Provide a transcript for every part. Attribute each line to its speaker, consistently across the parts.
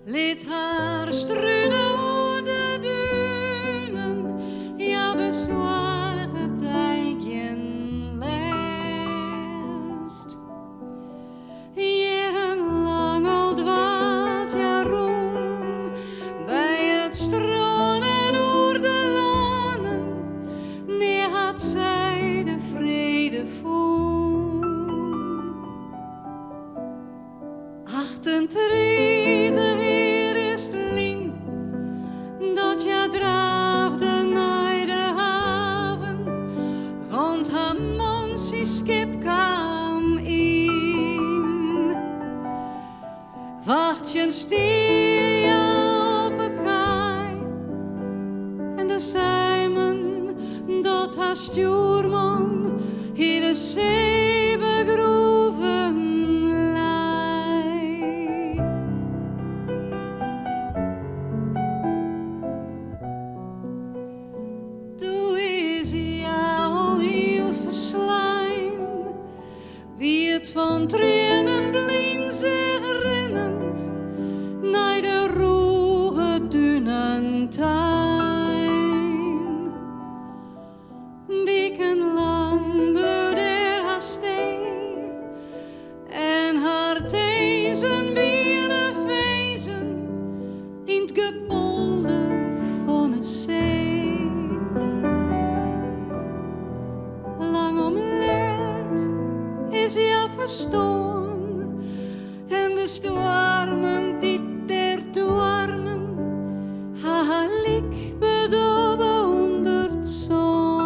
Speaker 1: Liet haar struinen over de duinen, ja, bezwaardige tijdjen lest. Jarenlang al dwaalt Jeroen bij het stronen over de lanen, neer had zij de vrede voen. Achtentreden weer is lien, dat je draafde naar de haven, want haar mansie skip kwam in. Wacht je stier op een kaai, en de Simon, dat haar stuurman, in de zee begroeven lei. Toen is ja al heel verslijm, wie het van tranen blind zich rennend, naar de roege dunentuin. Wekenlang bloed haar stee, en haar tezen weer een fezen in het gepolder van een zee. Lang omlet is hij al verstoorn, en de stormen die ertoe armen, haar lik bedobben onder het zon.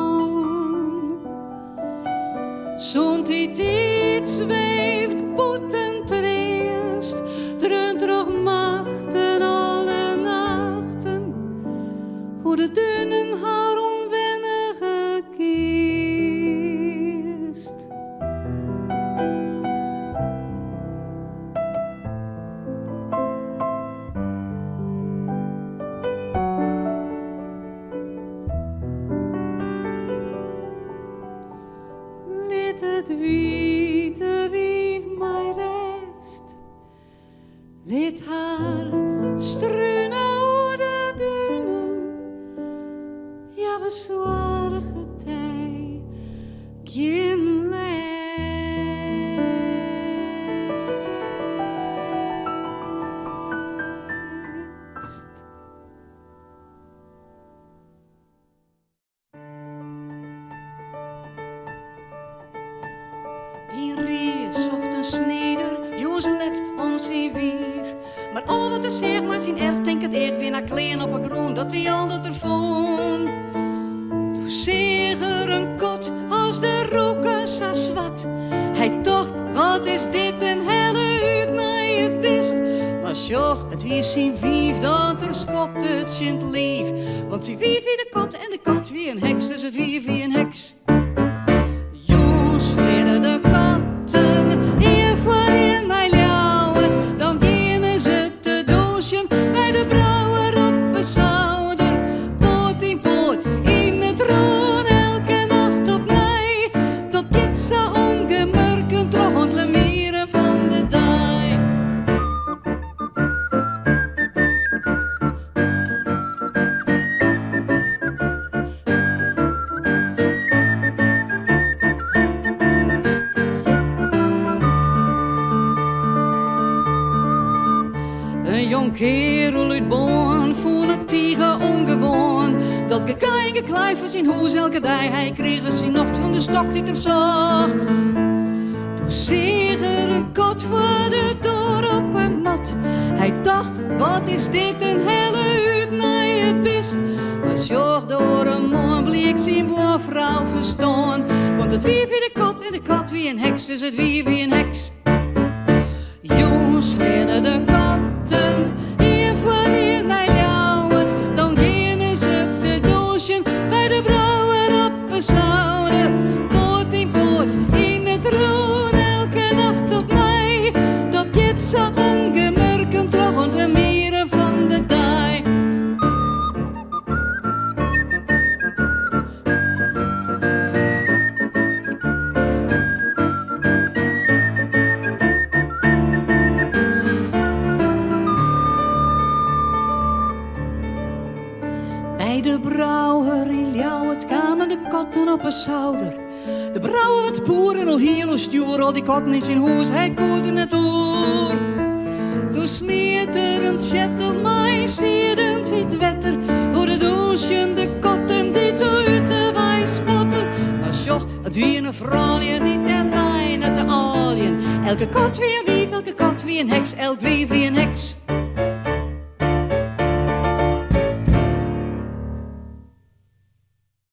Speaker 1: Zo'n tijd zweeft boeten treest, dreunt nog machten alle nachten, hoe de dunnen haar onwennige kiest. Liet het witte wief mij rest, liet haar struinen over de duinen, ja, bezwaardige tij, geen lest. In Rie zocht een sneder, Jozelet om zijn wief. Maar al wat er zegt, maar zijn erg denkt het echt weer naar kleen op een groen, dat wie al dat er vond. Toen zeeg er een kot als de roken zo zwart. Hij dacht, wat is dit een helle uit naar het best. Maar sjoch, het wie zijn wief, dat er skopt het sint lief. Want zijn wief wie de kot en de kat wie een heks, dus het wief wie een heks. Jongens, vrede de katten, eer voor in mij ljouwt, dan beginnen ze te douchen bij de brouwer op een zouder. Poot in poot, in het roon, elke nacht op mij, tot dit zo ongemerkt trog ontlemieren van de dij. Een jong kerel uit Born voer het tiger ongewoon. Dat gekei en geklijf was in huis elke dag. Hij kreeg eens in nacht van de stok die er zocht. Toen zeeg er een kot voor de deur op een mat. Hij dacht, wat is dit een helle uit naar het best. Maar sjoch, door een man bleek zijn boervrouw verstaan. Want het wie wie de kot en de kat wie een heks, dus het wie wie een heks. Jongens, vinden de katten, hier voor hier naar ljouwt, dan beginnen ze te douchen bij de brouwer op een zouder. Poot in poot, in het roon, elke nacht op mij, dat gaat zo ongemerkt trog on de mieren van de dij. katten op een schouder. De brouwen wat poeren, al heel stuur, al die katten in zijn huis, hij koerde het oor. Toen smeert er een gentleman, zierend wit wetter, voor de doosje de katten die uit de wei spotten. Maar joch, het wie een vrouwje, niet de lijn uit de alien. Elke kat weer wief, elke kat wie een heks, elk wie een heks.